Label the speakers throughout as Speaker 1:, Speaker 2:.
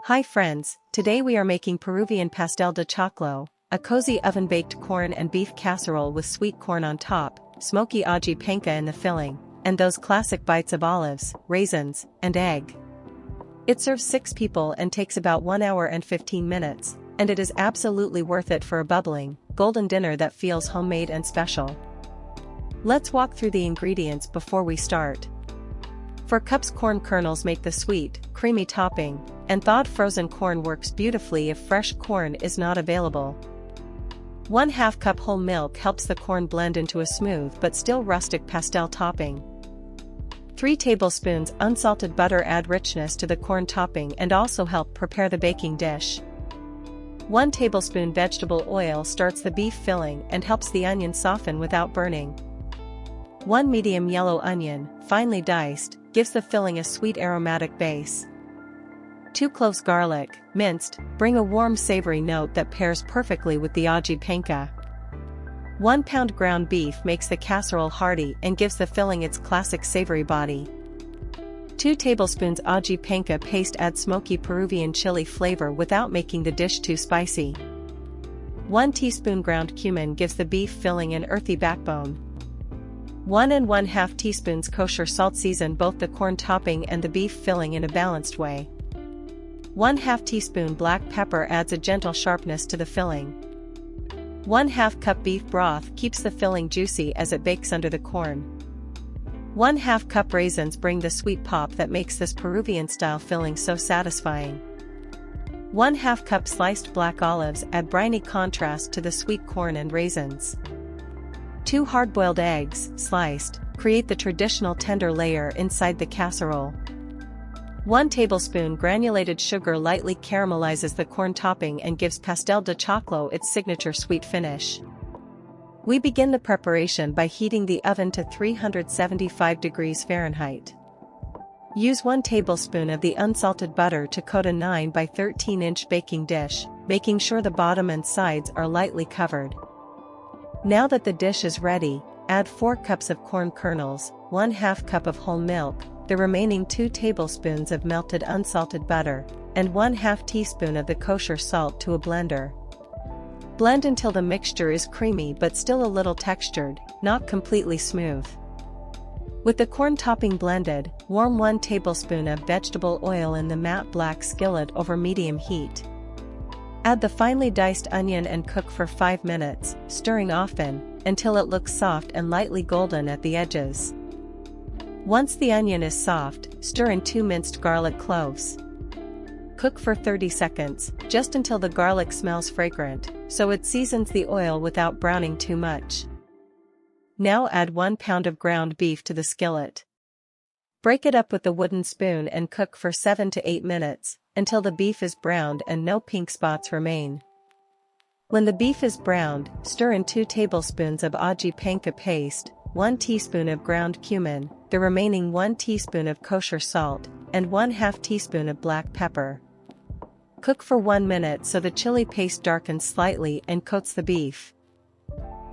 Speaker 1: Hi friends, today we are making Peruvian Pastel de Choclo, a cozy oven-baked corn and beef casserole with sweet corn on top, smoky aji panca in the filling, and those classic bites of olives, raisins, and egg. It serves 6 people and takes about 1 hour and 15 minutes, and it is absolutely worth it for a bubbling, golden dinner that feels homemade and special. Let's walk through the ingredients before we start. 4 cups corn kernels make the sweet, creamy topping, and thawed frozen corn works beautifully if fresh corn is not available. 1/2 cup whole milk helps the corn blend into a smooth but still rustic pastel topping. 3 tablespoons unsalted butter add richness to the corn topping and also help prepare the baking dish. 1 tablespoon vegetable oil starts the beef filling and helps the onion soften without burning. 1 medium yellow onion, finely diced, gives the filling a sweet aromatic base. 2 cloves garlic, minced, bring a warm savory note that pairs perfectly with the aji panca. 1 pound ground beef makes the casserole hearty and gives the filling its classic savory body. 2 tablespoons aji panca paste adds smoky Peruvian chili flavor without making the dish too spicy. 1 teaspoon ground cumin gives the beef filling an earthy backbone. 1 1/2 teaspoons kosher salt season both the corn topping and the beef filling in a balanced way. 1/2 teaspoon black pepper adds a gentle sharpness to the filling. 1/2 cup beef broth keeps the filling juicy as it bakes under the corn. 1/2 cup raisins bring the sweet pop that makes this Peruvian-style filling so satisfying. 1/2 cup sliced black olives add briny contrast to the sweet corn and raisins. 2 hard-boiled eggs, sliced, create the traditional tender layer inside the casserole. 1 tablespoon granulated sugar lightly caramelizes the corn topping and gives Pastel de Choclo its signature sweet finish. We begin the preparation by heating the oven to 375 degrees Fahrenheit. Use 1 tablespoon of the unsalted butter to coat a 9 by 13-inch baking dish, making sure the bottom and sides are lightly covered. Now that the dish is ready, add 4 cups of corn kernels, 1/2 cup of whole milk, the remaining 2 tablespoons of melted unsalted butter, and 1/2 teaspoon of the kosher salt to a blender. Blend until the mixture is creamy but still a little textured, not completely smooth. With the corn topping blended, warm 1 tablespoon of vegetable oil in the matte black skillet over medium heat. Add the finely diced onion and cook for 5 minutes, stirring often, until it looks soft and lightly golden at the edges. Once the onion is soft, stir in 2 minced garlic cloves. Cook for 30 seconds, just until the garlic smells fragrant, so it seasons the oil without browning too much. Now add 1 pound of ground beef to the skillet. Break it up with a wooden spoon and cook for 7 to 8 minutes, until the beef is browned and no pink spots remain. When the beef is browned, stir in 2 tablespoons of aji panca paste, 1 teaspoon of ground cumin, the remaining 1 teaspoon of kosher salt, and 1/2 teaspoon of black pepper. Cook for 1 minute so the chili paste darkens slightly and coats the beef.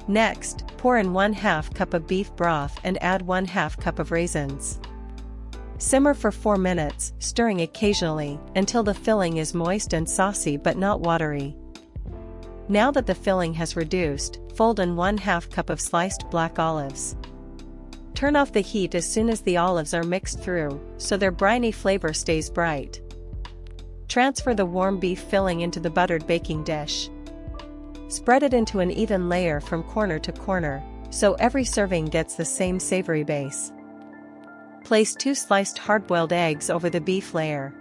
Speaker 1: Next, pour in 1/2 cup of beef broth and add 1/2 cup of raisins. Simmer for 4 minutes, stirring occasionally, until the filling is moist and saucy but not watery. Now that the filling has reduced, fold in 1/2 cup of sliced black olives. Turn off the heat as soon as the olives are mixed through, so their briny flavor stays bright. Transfer the warm beef filling into the buttered baking dish. Spread it into an even layer from corner to corner, so every serving gets the same savory base. Place 2 sliced hard-boiled eggs over the beef layer.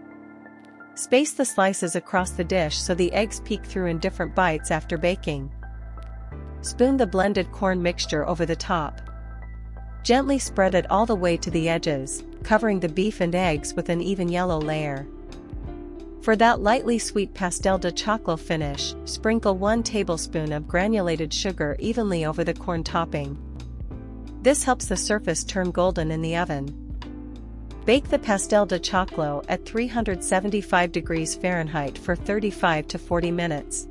Speaker 1: Space the slices across the dish so the eggs peek through in different bites after baking. Spoon the blended corn mixture over the top. Gently spread it all the way to the edges, covering the beef and eggs with an even yellow layer. For that lightly sweet Pastel de Choclo finish, sprinkle 1 tablespoon of granulated sugar evenly over the corn topping. This helps the surface turn golden in the oven. Bake the Pastel de Choclo at 375 degrees Fahrenheit for 35 to 40 minutes.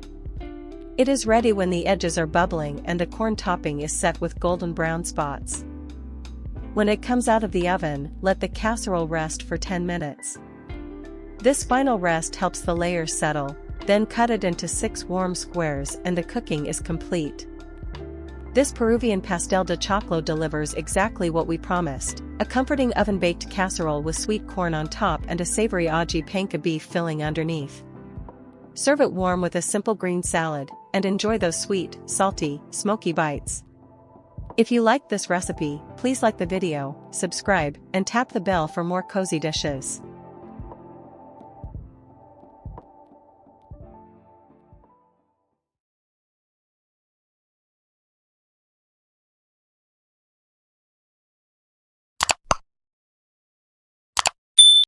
Speaker 1: It is ready when the edges are bubbling and the corn topping is set with golden brown spots. When it comes out of the oven, let the casserole rest for 10 minutes. This final rest helps the layers settle, then cut it into 6 warm squares and the cooking is complete. This Peruvian pastel de choclo delivers exactly what we promised: a comforting oven-baked casserole with sweet corn on top and a savory aji panca beef filling underneath. Serve it warm with a simple green salad, and enjoy those sweet, salty, smoky bites. If you liked this recipe, please like the video, subscribe, and tap the bell for more cozy dishes.